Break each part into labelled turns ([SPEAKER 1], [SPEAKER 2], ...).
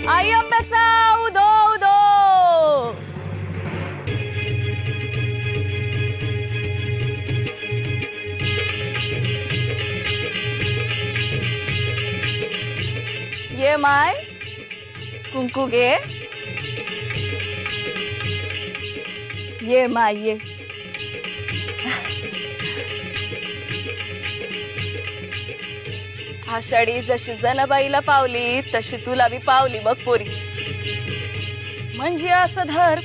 [SPEAKER 1] आई अंब्याचा उदो उदो. ये माय कुंकू घे. ये माय ये. आषाढी जशी जनाबाईला पावली तशी तुला बी पावली बघ पोरी. म्हणजे असं धर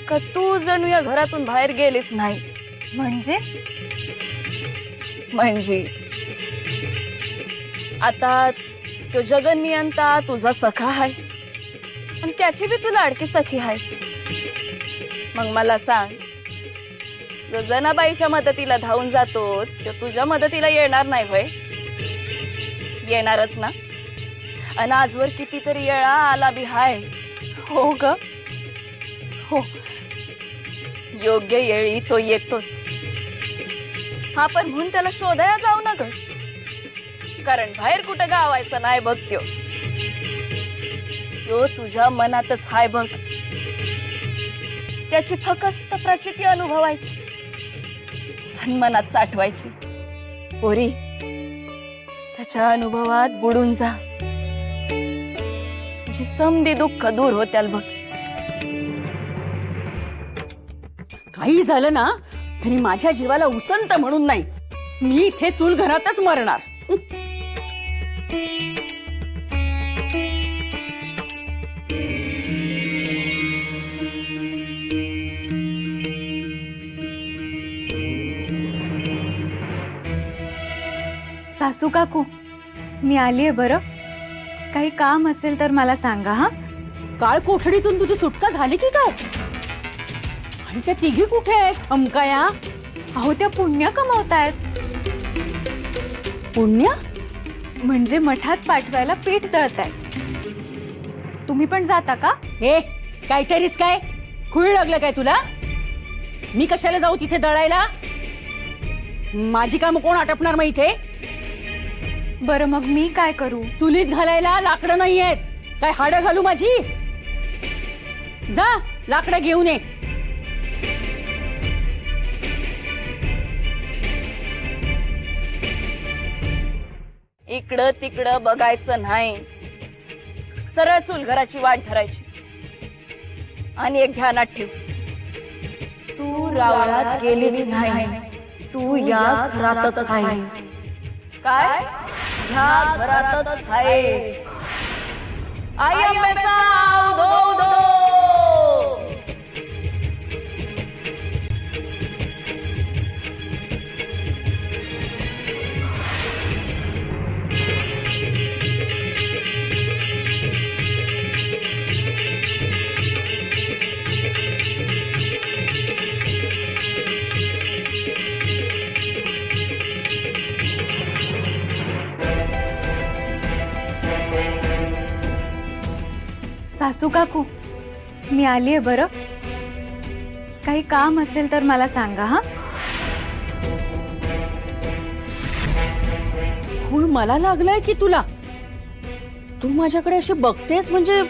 [SPEAKER 1] का तू जणू या घरातून बाहेर गेलीच नाहीस. म्हणजे आता तो जगन्नियंता तुझा सखा आहे आणि त्याची बी तू लाडकी सखी आहेस. मग मला सांग, जो जनाबाईच्या मदतीला धावून जातो तो तुझ्या मदतीला येणार नाही होय? येणारच ना. आणि आजवर कितीतरी वेळा आला बी हाय. हो ग हो, योग्य वेळी तो येतोच. हा पण म्हणून त्याला शोधायला जाऊ नकस, कारण बाहेर कुठं गावायचं नाही बघ. तो तुझ्या मनातच हाय बघ. त्याची फकस्त प्रचिती अनुभवायची आणि मनात साठवायची. पोरी, त्याच्या अनुभवात बुडून जा. तुझी समधी दुःख दूर होत्याल बघ.
[SPEAKER 2] काही झालं ना तरी माझ्या जीवाला उसंत म्हणून नाही. मी इथे चूल घरातच मरणार.
[SPEAKER 3] सासू काकू, मी आलीये बरं. काही काम असेल तर मला सांगा. हा,
[SPEAKER 2] काळ कोठडीतून तुझी सुटका झाली की काय? आणि त्या तिघी कुठे आहेत? हमकाया
[SPEAKER 3] अहो त्या पुण्य कमवतायत.
[SPEAKER 2] पुण्य
[SPEAKER 3] म्हणजे मठात पाठवायला पीठ तळतायत. तुम्ही पण जाता का?
[SPEAKER 2] हे काहीतरीच काय खुळ लागलं काय तुला? मी कशाला जाऊ तिथे दळायला? माझी कामं कोण आटपणार मग इथे?
[SPEAKER 3] बरं मग मी काय करू?
[SPEAKER 2] चुलीत घालायला लाकडं नाहीयेत. काय हाडं घालू माझी? जा लाकडं घेऊन ये.
[SPEAKER 1] इकडं तिकडं बघायचं नाही. सरळ चूल घराची वाट धरायची. आणि एक ध्यानात ठेव, तू रावळात गेलीच नाही. तू या घरातच आहेस. काय? ह्या घरातच आहेस. आई अंब्याचा उदो उदो.
[SPEAKER 3] सासू काकू, मी आलीये बरं. काही काम असेल तर मला सांगा. हा,
[SPEAKER 2] खूळ मला लागलाय की तुला? तू माझ्याकडे अशी बघतेस म्हणजे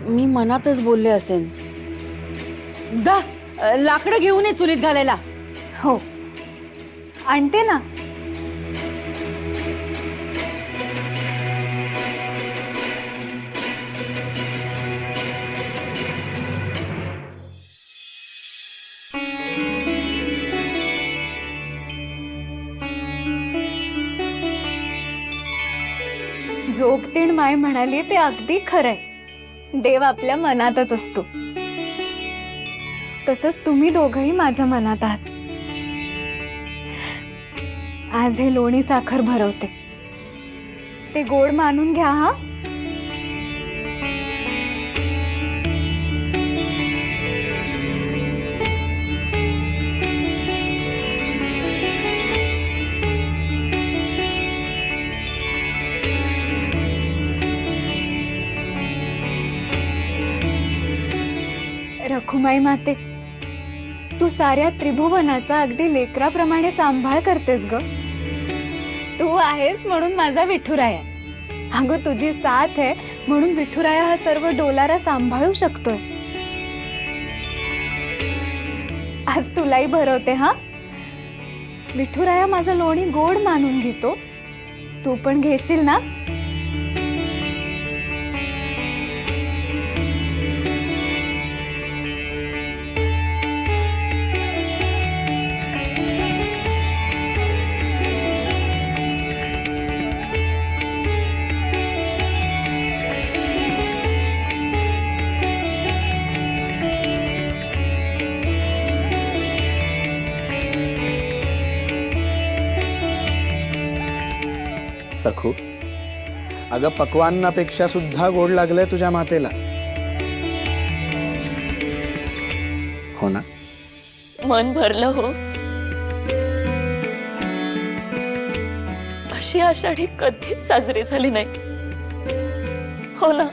[SPEAKER 2] मी मनातच बोलले असेन. जा लाकडं घेऊन ये चुलीत घालायला.
[SPEAKER 3] हो आणते ना. जोगतीण माय म्हणाली ते अगदी खरंय. देव आपल्या मनातच असतो. तसंच तुम्ही दोघंही माझ्या मनात आहात. आज हे लोणी साखर भरवते. ते गोड मानून घ्या. हा, रखुमाई माते, तू साऱ्या त्रिभुवनाचा अगदी लेकराप्रमाणे सांभाळ करतेस ग. तू आहेस म्हणून माझा विठुराया. अगं तुझी साथ आहे म्हणून विठुराया हा सर्व डोलारा सांभाळू शकतोय. आज तुलाही भरवते हा. विठुराया माझं लोणी गोड मानून घेतो. तू पण घेशील ना?
[SPEAKER 4] सखू, अगं पक्वान्नापेक्षा सुद्धा गोड लागलंय तुझ्या मातेला, हो ना?
[SPEAKER 1] मन भरलं हो. अशी आषाढी कधीच साजरी झाली नाही, हो ना?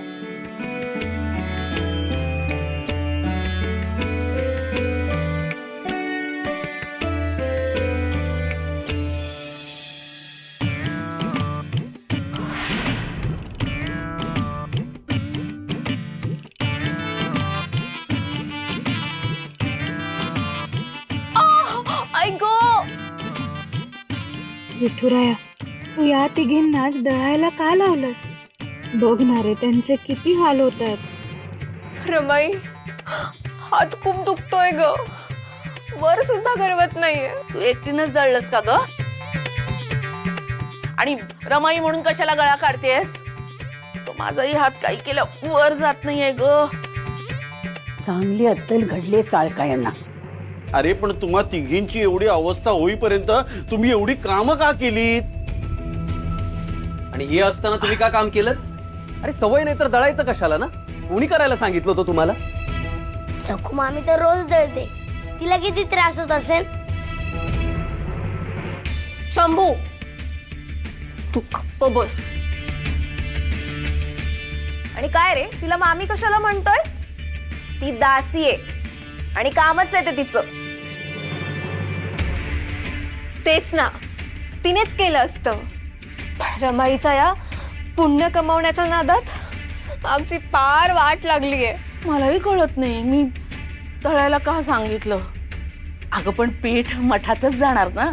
[SPEAKER 3] विठुराया, तू या तिघींनाच दळायला का लावलंस? बघणारे त्यांचे किती हाल होत आहेत.
[SPEAKER 5] रमाई, हात खूप दुखतोय ग. वर सुद्धा गरवत नाहीये.
[SPEAKER 2] तू एकटीनच दळलंस का ग? आणि रमाई म्हणून कशाला गळा काढतेस? तो माझाही हात काही केलं वर जात नाहीये ग. चांगली अद्दल घडली साळका यांना.
[SPEAKER 6] अरे पण तुम्हा तिघींची एवढी अवस्था होईपर्यंत तुम्ही एवढी कामं का केलीत?
[SPEAKER 7] आणि हे असताना तुम्ही का काम केलं? अरे सवय नाही तर दळायचं कशाला ना? कोणी करायला सांगितलं होतं तुम्हाला?
[SPEAKER 8] सखू मामी तर रोज दळते. तिला किती त्रास होत असेल?
[SPEAKER 1] शंभू, तू गप्प बस.
[SPEAKER 5] आणि काय रे, तिला मामी कशाला म्हणतोय? ती दासी आहे आणि कामच आहे ते तिचं. तेच ना, तिनेच केलं असतं. पण रमाईच्या या पुण्य कमावण्याच्या नादात आमची पार वाट लागलीये.
[SPEAKER 2] मलाही कळत नाही मी दळायला का सांगितलं. अगं पण पीठ मठातच जाणार ना,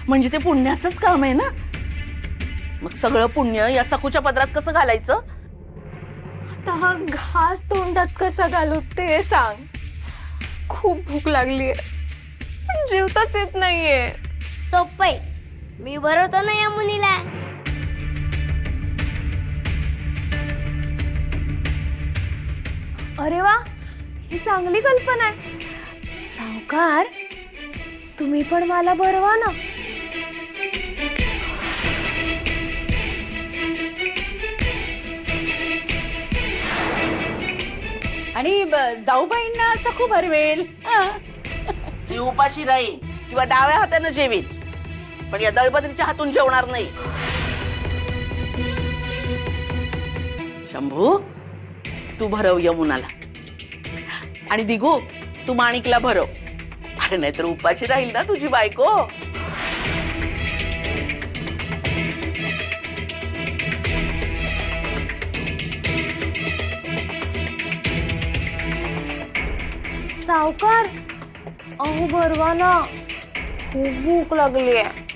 [SPEAKER 2] म्हणजे ते पुण्याचंच काम आहे ना. मग सगळं पुण्य या सखूच्या पदरात कसं घालायचं?
[SPEAKER 5] आता हा घास तोंडात कसा घालू ते सांग. खूप भूक लागलीये पण जेवताच येत नाहीये.
[SPEAKER 8] सोपय, मी भरवतो ना या मुलीला.
[SPEAKER 5] अरे वा, ही चांगली कल्पना आहे. सावकार, तुम्ही पण मला भरवा ना.
[SPEAKER 2] आणि जाऊबाईंना सखू भरवेल. ती उपाशी राहील किंवा डाव्या हातानं जेवील, पण या दळबद्रीच्या हातून जेवणार नाही. शंभू, तू भरव यमुनाला. आणि दिगू, तू माणिकला भरव. अरे नाहीतर उपाशी राहील ना तुझी बायको.
[SPEAKER 5] सावकार, अहो भरवा ना. खूप भूक लागली आहे.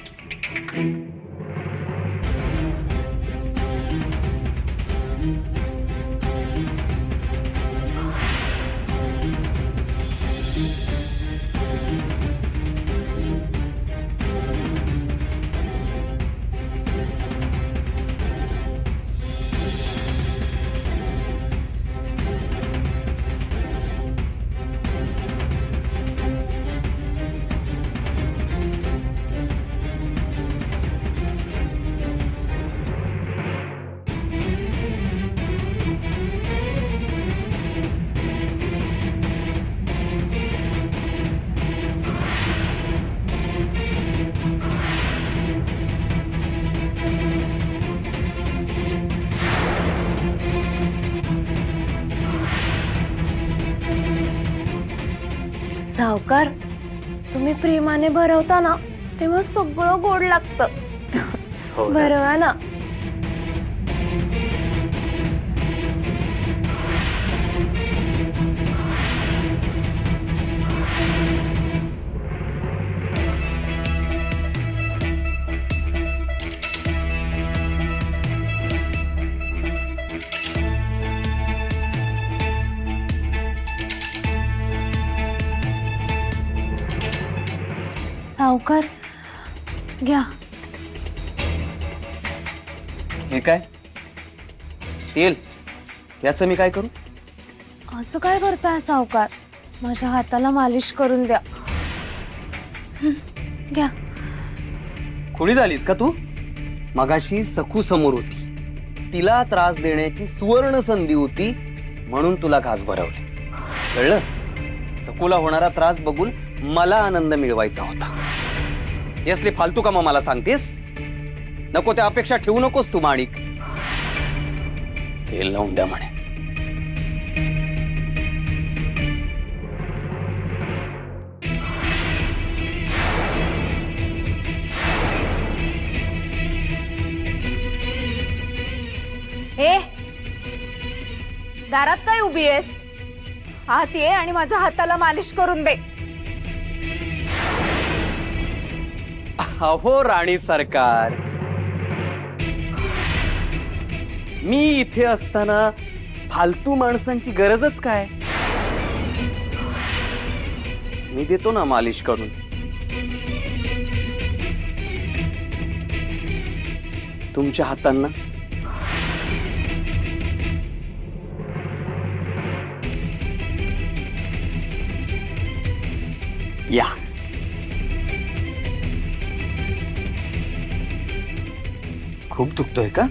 [SPEAKER 5] सावकार, तुम्ही प्रेमाने भरवता ना तेव्हा सगळं गोड लागतं. भरवा ना.
[SPEAKER 1] सावकार घ्या.
[SPEAKER 7] हे काय तेल, याचं मी काय करू?
[SPEAKER 1] असं काय करताय सावकार? माझ्या हाताला मालिश करून द्या. घ्या.
[SPEAKER 7] खुणी झालीस का तू? मगाशी सखू समोर होती, तिला त्रास देण्याची सुवर्ण संधी होती म्हणून तुला घास भरवले. कळलं? सखूला होणारा त्रास बघून मला आनंद मिळवायचा होता. हे असले फालतू कामं मला सांगतेस? नको त्या अपेक्षा ठेवू नकोस तू माणिक. तेल लावून द्या म्हणे.
[SPEAKER 1] ए, दारात काय उभी आहेस? आत ये आणि माझ्या हाताला मालिश करून दे.
[SPEAKER 7] अहो राणी सरकार, मी इथे असताना फालतू माणसांची गरजच काय? मी देतो ना मालिश करून. तुमच्या हातांना या. खूप दुखतोय का?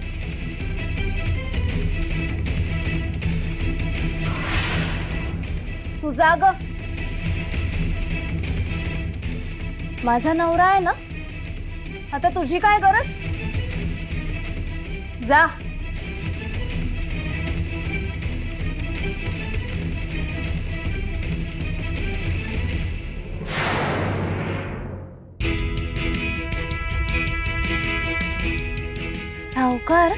[SPEAKER 1] तू जा ग. माझा नवरा आहे ना, आता तुझी काय गरज? जा. सावकार,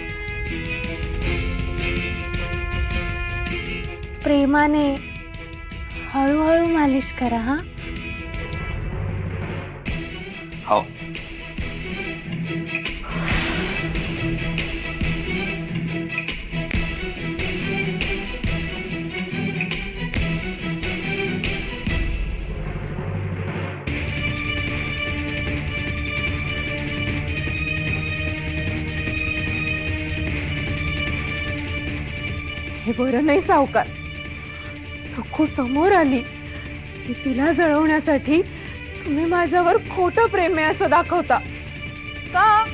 [SPEAKER 1] प्रेमाने हळूहळू मालिश करा. हा.
[SPEAKER 7] हो.
[SPEAKER 1] हे बरं नाही सावकार. सखू समोर आली की तिला जळवण्यासाठी तुम्ही माझ्यावर खोटं प्रेम आहे असं दाखवता का?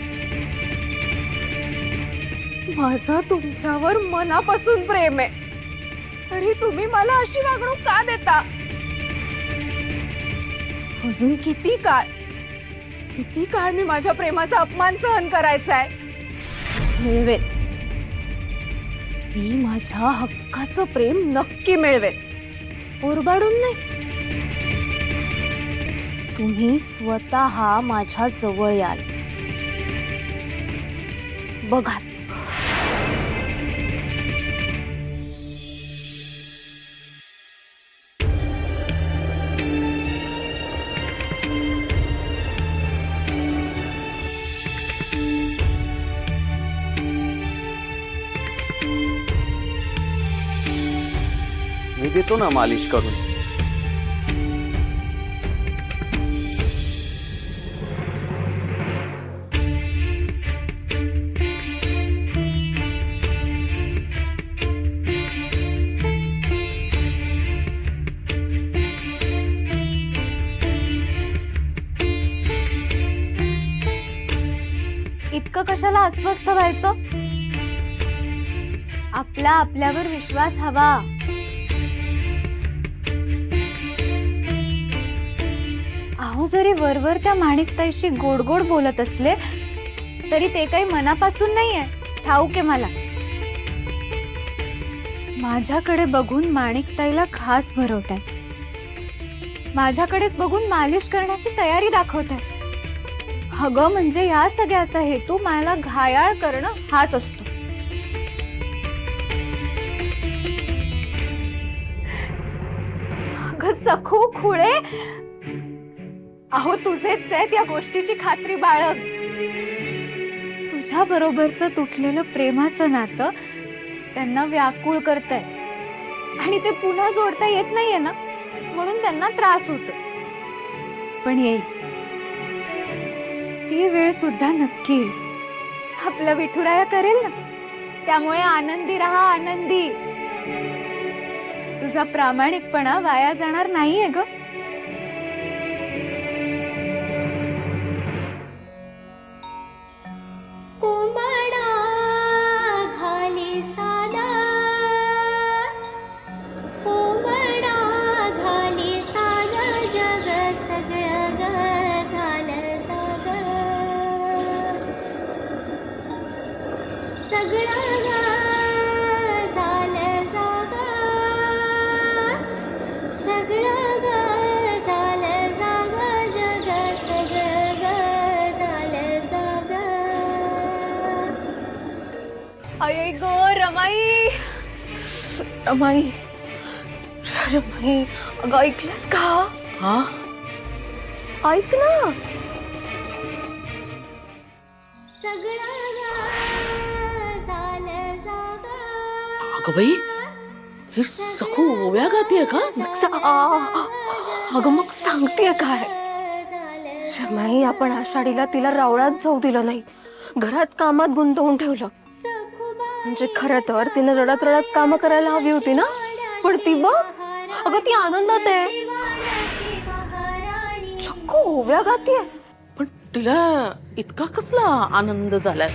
[SPEAKER 1] माझं तुमच्यावर मनापासून प्रेम आहे, तरी तुम्ही मला अशी वागणूक का देता? अजून किती काळ मी माझ्या प्रेमाचा अपमान सहन करायचा आहे? मिळवेल. मी माझ्या हक्काचं प्रेम नक्की मिळवेल, ओरबाडून नाही. तुम्ही स्वतः माझ्या जवळ याल, बघाच.
[SPEAKER 7] मी देतो ना मालिश करून.
[SPEAKER 5] इतकं कशाला अस्वस्थ व्हायचं? आपल्यावर विश्वास हवा. अहो, जरी वरवर त्या माणिकताईशी गोड गोड बोलत असले तरी ते काही मनापासून नाहीये, ठाऊक आहे मला. माझ्याकडे बघून माणिकताईला खास भरवताय, माझ्याकडेच बघून मालिश करण्याची तयारी दाखवताय. अगं, म्हणजे या सगळ्याचा हेतू मला घायाळ करणं हाच असतो. अगं सखू खुळे, अहो तुझेच आहेत या गोष्टीची खात्री बाळग. तुझ्या बरोबरचं तुटलेलं प्रेमाचं नातं त्यांना व्याकुळ करतंय आणि ते पुन्हा जोडता येत नाहीये ना, म्हणून त्यांना त्रास होतो. पण येईल,
[SPEAKER 3] ती वेळ सुद्धा नक्की येईल. आपला विठुराया करेल ना. त्यामुळे आनंदी राहा, आनंदी. तुझा प्रामाणिकपणा वाया जाणार नाहीये ग.
[SPEAKER 8] कोंबडा घाली साला, कोंबडा घाली साला, जग सगळं ग झालं जाग, सगळं ग झालं जाग, सगळं ग झालं जाग, जग सगळं ग झालं जाग.
[SPEAKER 5] अये गो रमाई, रमाई, रमाई, अगं ऐकलंस का?
[SPEAKER 2] हा
[SPEAKER 5] ऐक ना.
[SPEAKER 8] सगळं ग झालं जाग,
[SPEAKER 2] अगं बाई, ही सखू ओव्या गातीये का?
[SPEAKER 5] अगं मग सांगतेय काय, रमाई आपण आषाढीला तिला रावळात जाऊ दिलं नाही, घरात कामात गुंतवून ठेवलं. म्हणजे खरं तर तिने रडत रडत कामं करायला हवी होती ना, पण ती बघ, अगं ती आनंदात आहे, चक्क ओव्या गातीये.
[SPEAKER 2] पण तिला इतका कसला आनंद झालाय?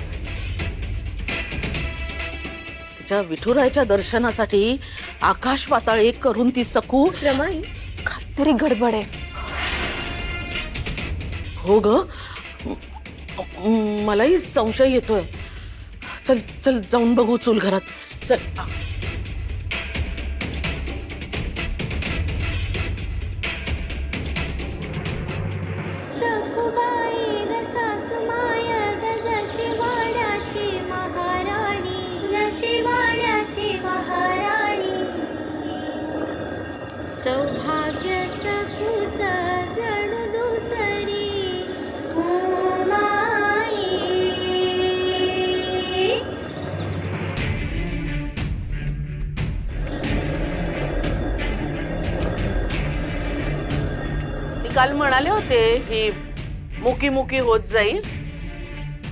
[SPEAKER 2] तिच्या विठुरायाच्या दर्शनासाठी आकाश पाताळ एक करून ती सखू.
[SPEAKER 5] रमाई, काहीतरी गडबड आहे.
[SPEAKER 2] हो ग, मलाही संशय येतोय. चल चल जाऊन बघू चूल घरात. चल.
[SPEAKER 8] सखुबाई ग सासूमाय ग, जशी वाड्याची महाराणी, जशी वाड्याची महाराणी, सौभाग्य सखूच जणू दुसरी उमाई.
[SPEAKER 2] मी काल म्हणाले होते की मुकी मुकी होत जाईल,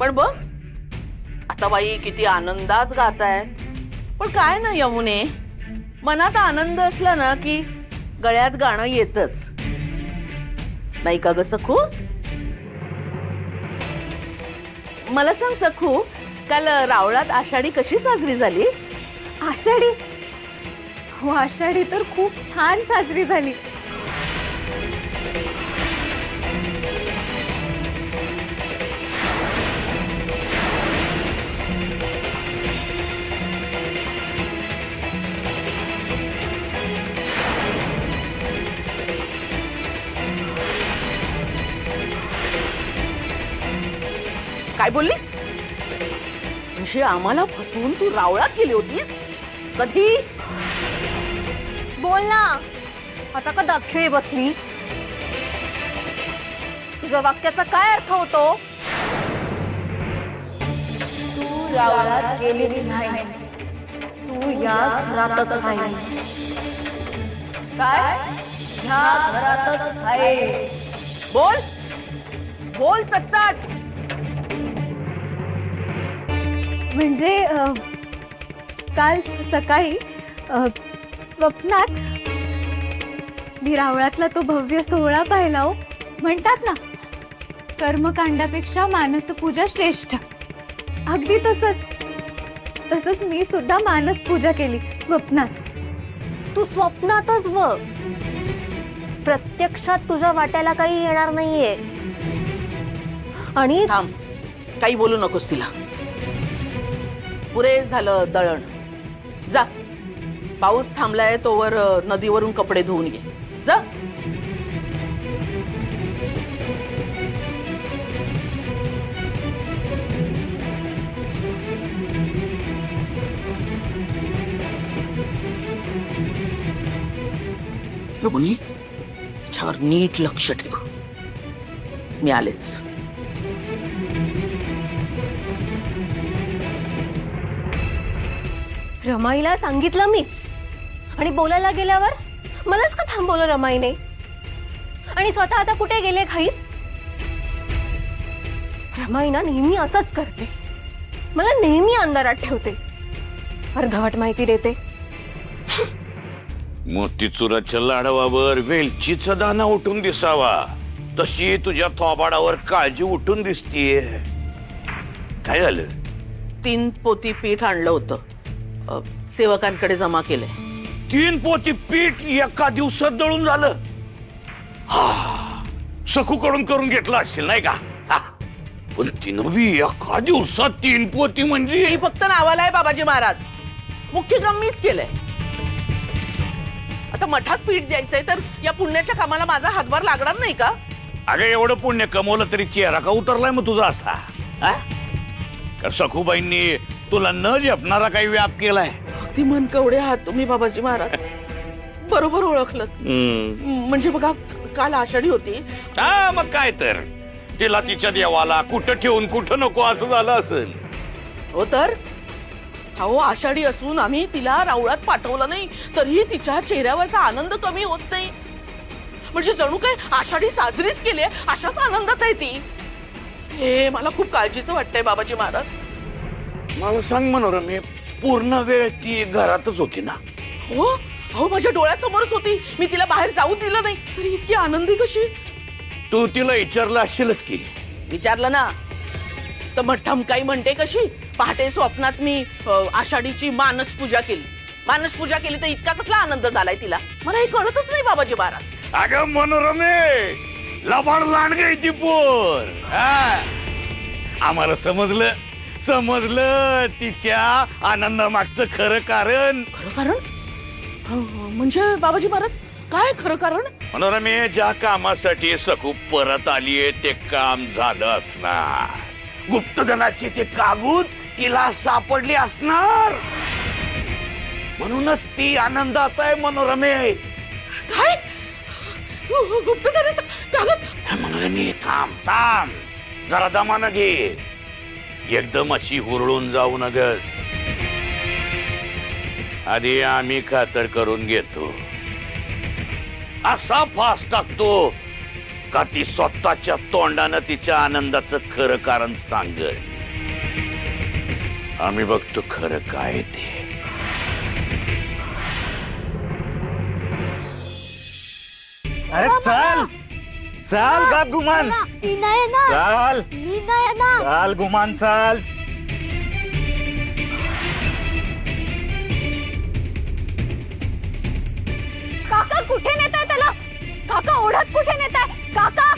[SPEAKER 2] पण बघ आता बाई किती आनंदात गातायत. पण काय ना यमुने, मनात आनंद असला ना की गळ्यात गाणं येतच नाही का ग सखू? मला सांग सखू, काल रावळात आषाढी कशी साजरी झाली?
[SPEAKER 3] आषाढी, हो आषाढी तर खूप छान साजरी झाली.
[SPEAKER 2] काय बोललीस? म्हणजे आम्हाला फसवून तू रावळात गेली होतीस? कधी?
[SPEAKER 5] बोल ना, आता का दाखिळी बसली? तुझ्या वाक्याचा काय अर्थ होतो?
[SPEAKER 1] तू रावळात गेलीच नाही, तू या घरातच आहेस. काय? ह्या घरातच आहेस.
[SPEAKER 2] बोल बोल चच्चाट.
[SPEAKER 3] म्हणजे काल सकाळी स्वप्नात मी रावळातला तो भव्य सोहळा पाहिला. हो, म्हणतात ना, कर्मकांडापेक्षा मानसपूजा श्रेष्ठ. अगदी तसंच मी सुद्धा मानस पूजा केली स्वप्नात.
[SPEAKER 5] तू स्वप्नातच बघ, प्रत्यक्षात तुझ्या वाट्याला काही येणार नाहीये. आणि
[SPEAKER 2] थांब, काही बोलू नकोस तिला. पुरे झालं दळण. जा, पाऊस थांबलाय तोवर नदीवरून कपडे धुवून घे. जा. योगिनी, त्याच्यावर नीट लक्ष ठेव. मी आलेच.
[SPEAKER 5] रमाईला सांगितलं मीच, आणि बोलायला गेल्यावर मलाच का थांबवलं रमाईने? आणि स्वतः आता कुठे गेले घाईत? रमाई ना नेहमी असंच करते, मला नेहमी अंधारात ठेवते, अर्धवट माहिती देते.
[SPEAKER 9] मोतीचुराच्या लाडवावर वेलचीचा दाना उठून दिसावा तशी तुझ्या थोबाडावर काळजी उठून दिसतीये. काय झालं?
[SPEAKER 2] 3 पोती पीठ आणलं होतं, सेवकांकडे जमा केलंय.
[SPEAKER 9] 3 पोती पीठ एका दिवसात दळून झालं? हा, सखूकडून करून घेतलं असेल नाही का? हा. पण तिनं बी एका दिवसात 3 पोती म्हणजे
[SPEAKER 2] ही फक्त नावाला आहे बाबाजी महाराज, मुख्य काम मीच केलंय. आता मठात पीठ द्यायचंय तर या पुण्याच्या कामाला माझा हातभार लागणार नाही का?
[SPEAKER 9] अगं एवढं पुण्य कमवलं तरी चेहरा का उतरलाय मग तुझा असा? हा? का सखूबाईंनी तुला न जपणारा काही व्याप केलाय?
[SPEAKER 2] अगदी मनकवडे आहात तुम्ही बाबाजी महाराज, बरोबर ओळखलं. म्हणजे बघा, काल आषाढी होती.
[SPEAKER 9] हा मग काय तर, तिला तिच्या देवाला कुठं ठेवून कुठं नको असं झालं असेल.
[SPEAKER 2] हो तर अहो, आषाढी असून आम्ही तिला राऊळात पाठवलं नाही तरीही तिच्या चेहऱ्यावरचा आनंद कमी होत नाही. म्हणजे जणू काय आषाढी साजरीच केली अशाच आनंदात आहे ती. हे मला खूप काळजीचं वाटतंय बाबाजी महाराज.
[SPEAKER 9] मला सांग मनोरमे, पूर्ण वेळ ती घरातच होती ना?
[SPEAKER 2] हो अहो, माझ्या डोळ्यासमोरच होती. मी तिला बाहेर जाऊ दिलं नाही तरी इतकी आनंदी कशी?
[SPEAKER 9] तू तिला विचारलं असेलच की?
[SPEAKER 2] विचारलं ना, तर मग ठमकाई म्हणते कशी, पहाटे स्वप्नात मी आषाढीची मानस पूजा केली तर इतका कसला आनंद झालाय तिला, मला हे कळतच नाही बाबाजी महाराज.
[SPEAKER 9] अगं मनोरमे, लबाड लांडगे ती पोर. हा. आम्हाला समजलं तिच्या आनंदामागचं खरं कारण.
[SPEAKER 2] खरं कारण म्हणजे बाबाजी महाराज काय खरं कारण?
[SPEAKER 9] मनोरमे, ज्या कामासाठी सखू परत आलीये ते काम झालं असणार. गुप्तधनाचे ते कागद तिला सापडले असणार, म्हणूनच ती आनंदात आहे मनोरमे.
[SPEAKER 2] काय गुप्तधनाचा कागद?
[SPEAKER 9] मनोरमे थांब, जरा दमानं घे. एकदम अशी हुरळून जाऊ नगस. आधी आम्ही खातर करून घेतो. असा फास टाकतो का ती स्वतःच्या तोंडानं तिच्या आनंदाचं खरं कारण सांगेल. आम्ही बघतो खरं काय ते.
[SPEAKER 10] अरे चल चल का गुमान,
[SPEAKER 8] ती नाही ना,
[SPEAKER 10] चाल
[SPEAKER 8] मी नाही ना.
[SPEAKER 10] चाल गुमान चाल.
[SPEAKER 5] काका कुठे नेताय त्याला? काका ओढत कुठे नेताय? काका